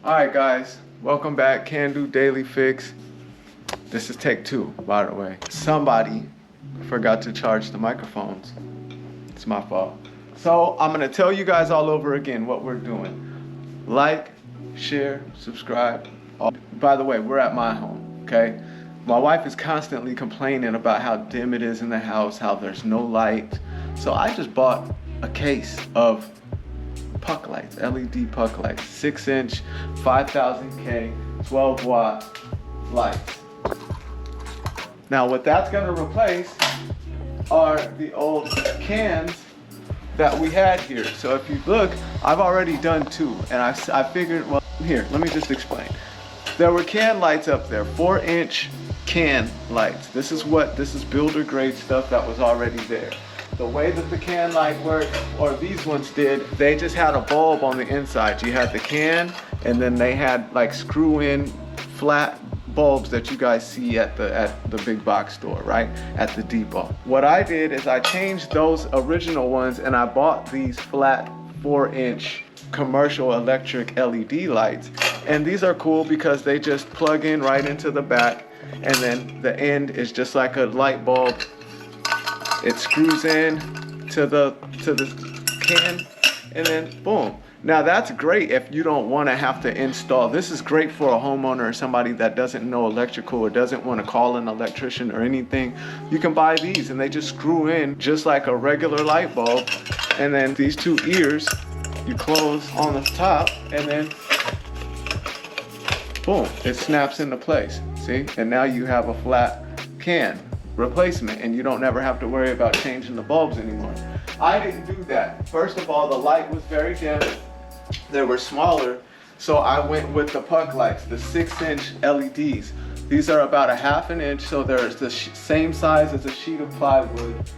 Alright guys, welcome back, Can Do Daily Fix. This is take 2, by the way. Somebody forgot to charge the microphones. It's my fault. So I'm gonna tell you guys all over again what we're doing. Like, share, subscribe. By the way, we're at my home, okay? My wife is constantly complaining about how dim it is in the house, how there's no light. So I just bought a case of puck lights, LED puck lights, 6-inch, 5000K, 12 watt lights. Now what that's gonna replace are the old cans that we had here. So if you look, I've already done 2, and I figured, well, here, let me just explain. There were can lights up there, 4-inch can lights. This is builder grade stuff that was already there. The way that the can light worked, or these ones did, they just had a bulb on the inside. You had the can, and then they had like screw-in flat bulbs that you guys see at the big box store, right? At the depot. What I did is I changed those original ones and I bought these flat 4-inch commercial electric LED lights. And these are cool because they just plug in right into the back, and then the end is just like a light bulb. It screws in to the can, and then boom. Now that's great if you don't want to have to install. This is great for a homeowner or somebody that doesn't know electrical or doesn't want to call an electrician or anything. You can buy these and they just screw in just like a regular light bulb. And then these 2 ears, you close on the top, and then boom, it snaps into place. See? And now you have a flat can replacement, and you don't ever have to worry about changing the bulbs anymore. I didn't do that. First of all, the light was very dim. They were smaller, so I went with the puck lights, the 6-inch LEDs. These are about a ½ an inch, so they're the same size as a sheet of plywood.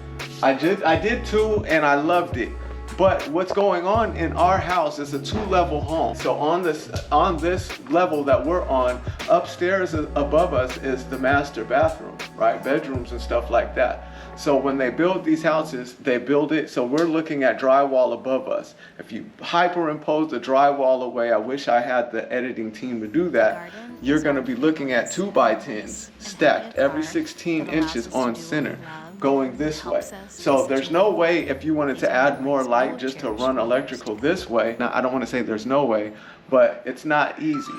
I did 2, and I loved it. But what's going on in our house is a 2-level home. So on this level that we're on, upstairs above us is the master bathroom, right? Bedrooms and stuff like that. So when they build these houses, they build it so we're looking at drywall above us. If you hyperimpose the drywall away, I wish I had the editing team to do that, you're gonna be looking at 2x10s stacked every 16 inches on center, going this way. So there's no way, if you wanted to add more light just to run electrical this way. Now I don't want to say there's no way, but it's not easy.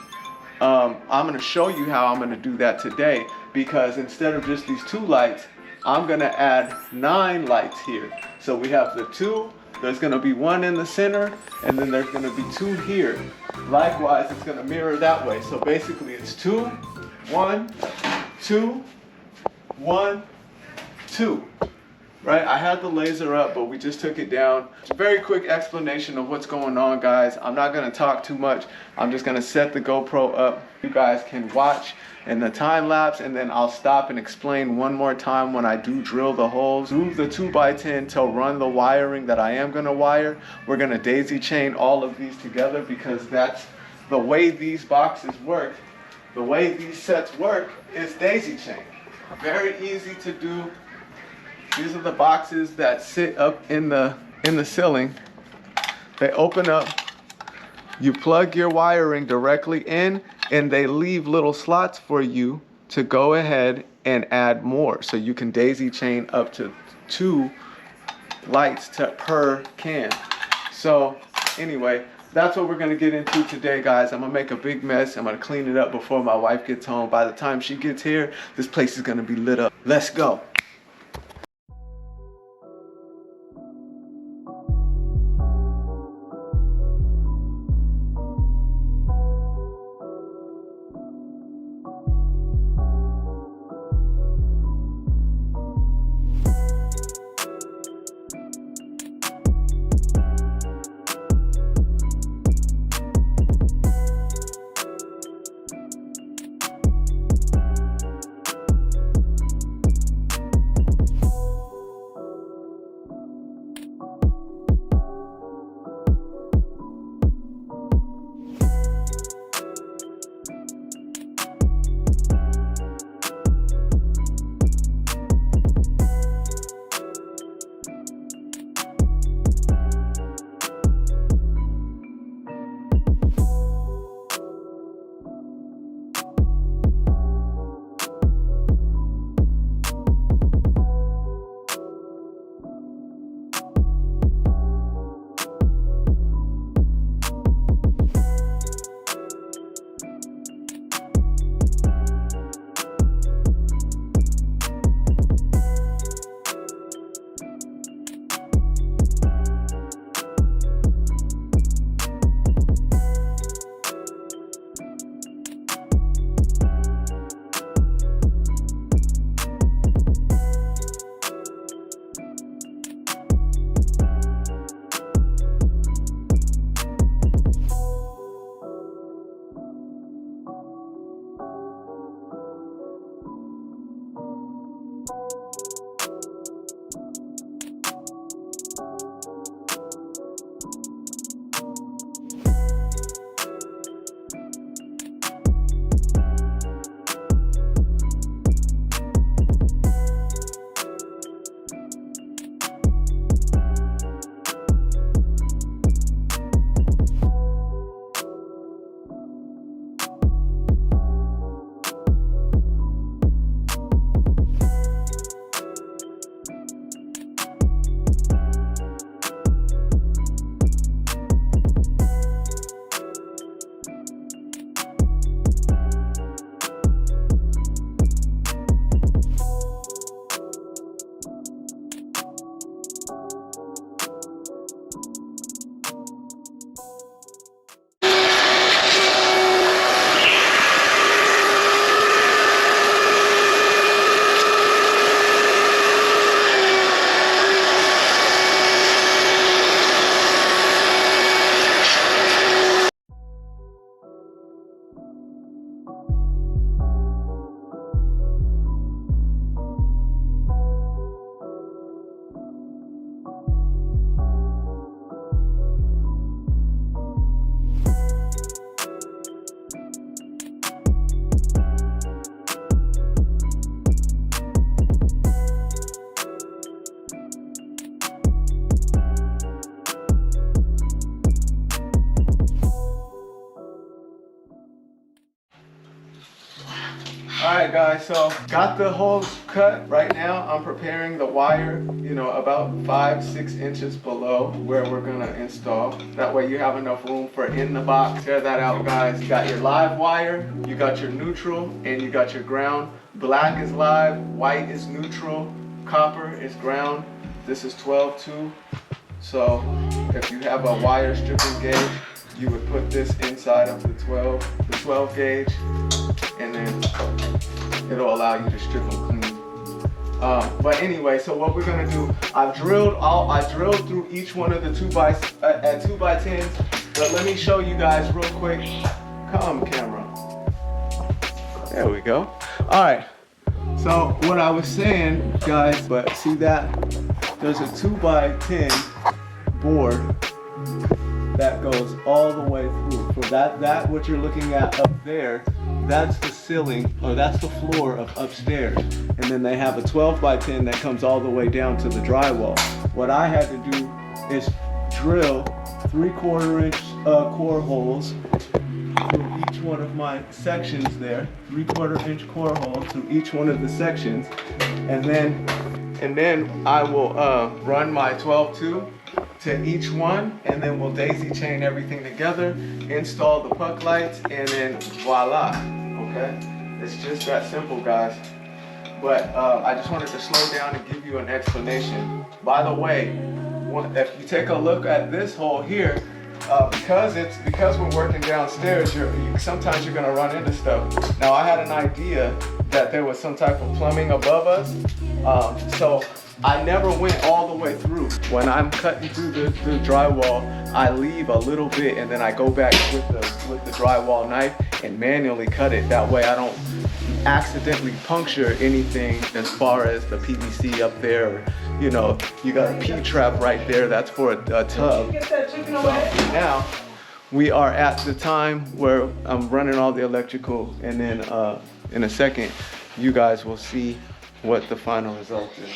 I'm going to show you how I'm going to do that today, because instead of just these 2 lights, I'm going to add 9 lights here. So we have the 2, there's going to be 1 in the center, and then there's going to be 2 here. Likewise, it's going to mirror that way. So basically it's 2, 1, 2, 1, 2, right? I had the laser up, but we just took it down. Very quick explanation of what's going on, guys. I'm not gonna talk too much. I'm just gonna set the GoPro up. You guys can watch in the time lapse, and then I'll stop and explain one more time when I do drill the holes through the 2x10 to run the wiring that I am gonna wire. We're gonna daisy chain all of these together, because that's the way these boxes work. The way these sets work is daisy chain. Very easy to do. These are the boxes that sit up in the ceiling. They open up, you plug your wiring directly in, and they leave little slots for you to go ahead and add more. So you can daisy chain up to 2 lights per can. So anyway, that's what we're gonna get into today, guys. I'm gonna make a big mess. I'm gonna clean it up before my wife gets home. By the time she gets here, this place is gonna be lit up. Let's go. Alright guys, so got the holes cut. Right now I'm preparing the wire, about 5-6 inches below where we're gonna install. That way you have enough room for in the box. Tear that out guys. You got your live wire, you got your neutral, and you got your ground. Black is live, white is neutral, copper is ground. This is 12-2. So if you have a wire stripping gauge, you would put this inside of the 12 gauge, and then it'll allow you to strip them clean. But anyway, so what we're gonna do, I drilled through each one of the 2x10s, but let me show you guys real quick. Come camera. There we go. All right, so what I was saying guys, but see that? There's a 2x10 board that goes all the way through. So that what you're looking at up there, that's the ceiling, or that's the floor of upstairs. And then they have a 12x10 that comes all the way down to the drywall. What I had to do is drill 3/4 inch core holes through each one of my sections there. 3/4 inch core holes through each one of the sections. And then I will run my 12-2 to each one, and then we'll daisy chain everything together, install the puck lights, and then voila, okay? It's just that simple, guys. But I just wanted to slow down and give you an explanation. By the way, if you take a look at this hole here, because we're working downstairs, sometimes you're gonna run into stuff. Now I had an idea that there was some type of plumbing above us, so I never went all the way through. When I'm cutting through the drywall, I leave a little bit, and then I go back with the drywall knife and manually cut it. That way I don't accidentally puncture anything as far as the PVC up there. You got a P-trap right there. That's for a tub. Get that chicken away. So now we are at the time where I'm running all the electrical, and then in a second you guys will see what the final result is.